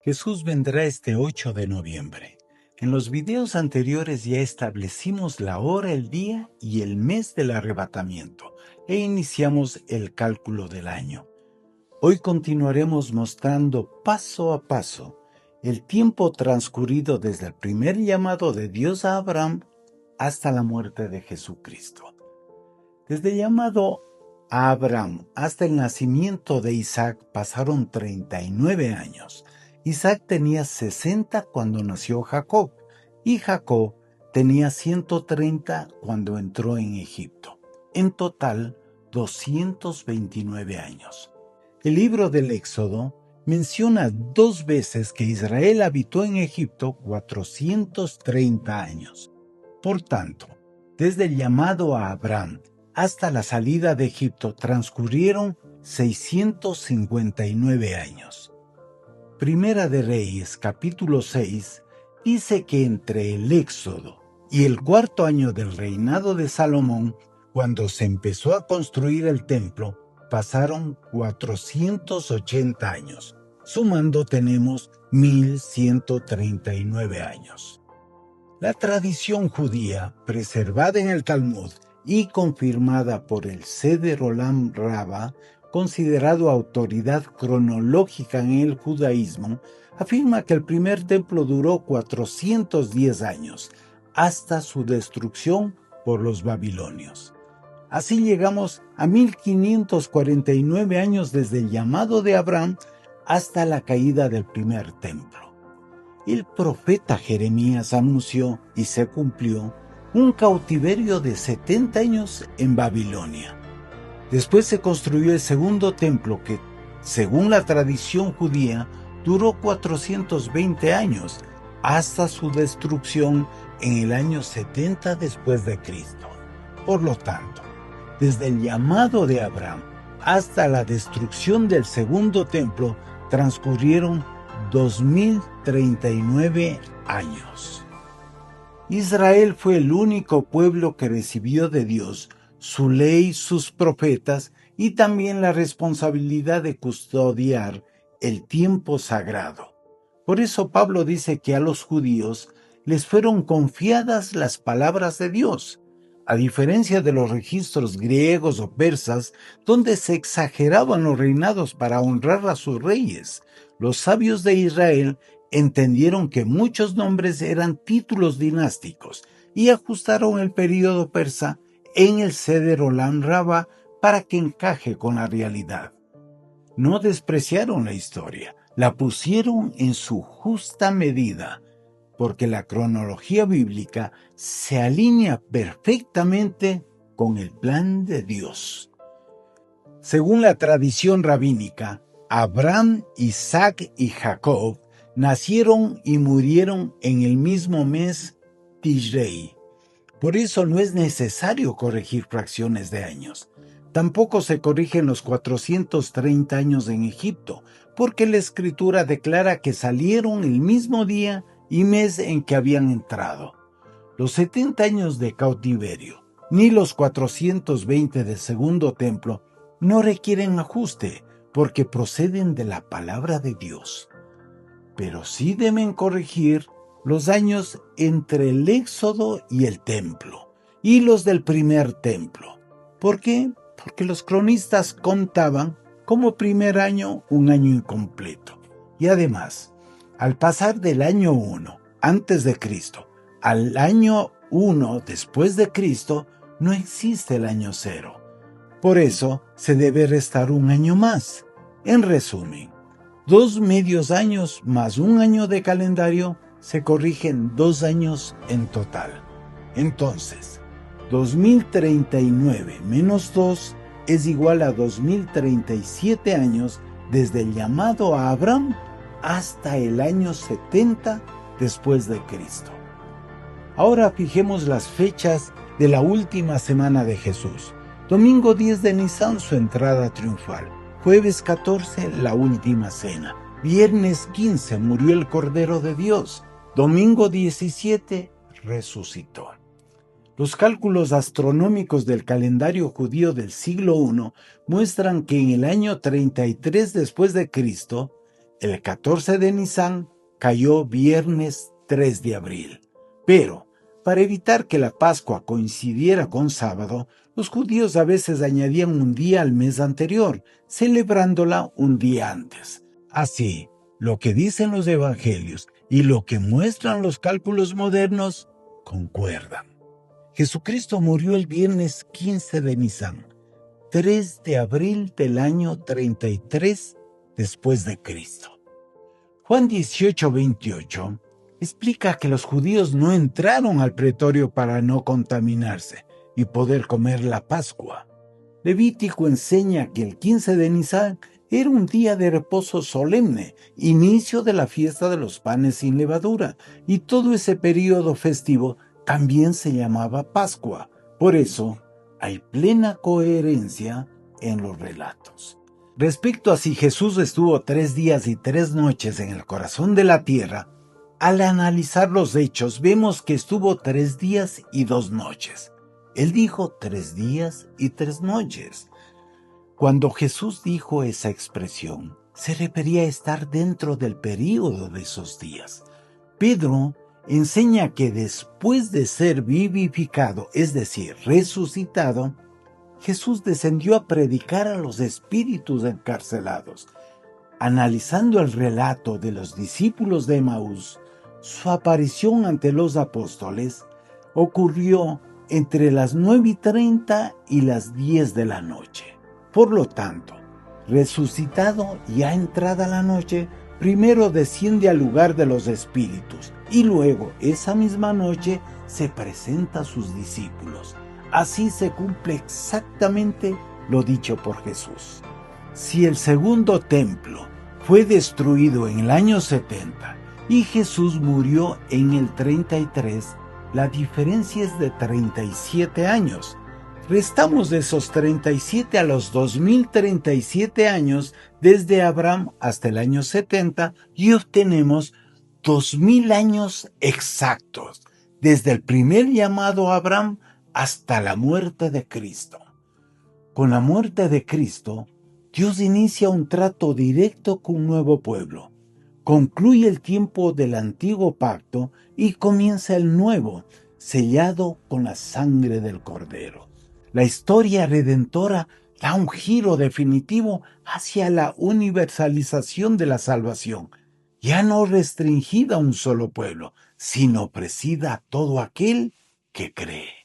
Jesús vendrá este 8 de noviembre. En los videos anteriores ya establecimos la hora, el día y el mes del arrebatamiento e iniciamos el cálculo del año. Hoy continuaremos mostrando paso a paso el tiempo transcurrido desde el primer llamado de Dios a Abraham hasta la muerte de Jesucristo. Desde el llamado a Abraham hasta el nacimiento de Isaac pasaron 39 años. Isaac tenía 60 cuando nació Jacob, y Jacob tenía 130 cuando entró en Egipto. En total, 229 años. El libro del Éxodo menciona 2 veces que Israel habitó en Egipto 430 años. Por tanto, desde el llamado a Abraham hasta la salida de Egipto transcurrieron 659 años. Primera de Reyes, capítulo 6, dice que entre el Éxodo y el 4º año del reinado de Salomón, cuando se empezó a construir el templo, pasaron 480 años. Sumando tenemos 1139 años. La tradición judía, preservada en el Talmud y confirmada por el Seder Olam Rabbah, considerado autoridad cronológica en el judaísmo, afirma que el primer templo duró 410 años, hasta su destrucción por los babilonios. Así llegamos a 1549 años desde el llamado de Abraham hasta la caída del primer templo. El profeta Jeremías anunció, y se cumplió, un cautiverio de 70 años en Babilonia. Después se construyó el segundo templo que, según la tradición judía, duró 420 años, hasta su destrucción en el año 70 después de Cristo. Por lo tanto, desde el llamado de Abraham hasta la destrucción del segundo templo transcurrieron 2039 años. Israel fue el único pueblo que recibió de Dios su ley, sus profetas y también la responsabilidad de custodiar el tiempo sagrado. Por eso Pablo dice que a los judíos les fueron confiadas las palabras de Dios, a diferencia de los registros griegos o persas, donde se exageraban los reinados para honrar a sus reyes. Los sabios de Israel entendieron que muchos nombres eran títulos dinásticos y ajustaron el período persa en el Seder Olam Rabbah para que encaje con la realidad. No despreciaron la historia, la pusieron en su justa medida, porque la cronología bíblica se alinea perfectamente con el plan de Dios. Según la tradición rabínica, Abraham, Isaac y Jacob nacieron y murieron en el mismo mes Tishrei. Por eso no es necesario corregir fracciones de años. Tampoco se corrigen los 430 años en Egipto, porque la Escritura declara que salieron el mismo día y mes en que habían entrado. Los 70 años de cautiverio, ni los 420 del segundo templo, no requieren ajuste, porque proceden de la palabra de Dios. Pero sí deben corregir los años entre el Éxodo y el templo, y los del primer templo. ¿Por qué? Porque los cronistas contaban como primer año un año incompleto. Y además, al pasar del año 1 antes de Cristo al año 1 después de Cristo, no existe el año 0. Por eso se debe restar un año más. En resumen, 2 medios años más un año de calendario se corrigen 2 años en total. Entonces, 2039 menos 2 es igual a 2037 años desde el llamado a Abraham hasta el año 70 después de Cristo. Ahora fijemos las fechas de la última semana de Jesús. Domingo 10 de Nisan, su entrada triunfal. Jueves 14, la última cena. Viernes 15, murió el Cordero de Dios. Domingo 17, resucitó. Los cálculos astronómicos del calendario judío del siglo I muestran que en el año 33 después de Cristo, El 14 de Nisan cayó viernes 3 de abril. Pero, para evitar que la Pascua coincidiera con sábado, los judíos a veces añadían un día al mes anterior, celebrándola un día antes. Así, lo que dicen los evangelios y lo que muestran los cálculos modernos concuerdan. Jesucristo murió el viernes 15 de Nisan, 3 de abril del año 33 después de Cristo. Juan 18:28 explica que los judíos no entraron al pretorio para no contaminarse y poder comer la Pascua. Levítico enseña que el 15 de Nisan era un día de reposo solemne, inicio de la fiesta de los panes sin levadura, y todo ese período festivo también se llamaba Pascua. Por eso, hay plena coherencia en los relatos. Respecto a si Jesús estuvo 3 días y 3 noches en el corazón de la tierra, al analizar los hechos vemos que estuvo 3 días y 2 noches. Él dijo 3 días y 3 noches. Cuando Jesús dijo esa expresión, se refería a estar dentro del período de esos días. Pedro enseña que después de ser vivificado, es decir, resucitado, Jesús descendió a predicar a los espíritus encarcelados. Analizando el relato de los discípulos de Emaús, su aparición ante los apóstoles ocurrió entre las 9:30 y las 10 de la noche. Por lo tanto, resucitado ya entrada la noche, primero desciende al lugar de los espíritus y luego esa misma noche se presenta a sus discípulos. Así se cumple exactamente lo dicho por Jesús. Si el segundo templo fue destruido en el año 70 y Jesús murió en el 33, la diferencia es de 37 años. Restamos de esos 37 a los 2037 años desde Abraham hasta el año 70 y obtenemos 2000 años exactos, desde el primer llamado a Abraham hasta la muerte de Cristo. Con la muerte de Cristo, Dios inicia un trato directo con un nuevo pueblo, concluye el tiempo del antiguo pacto y comienza el nuevo, sellado con la sangre del Cordero. La historia redentora da un giro definitivo hacia la universalización de la salvación, ya no restringida a un solo pueblo, sino ofrecida a todo aquel que cree.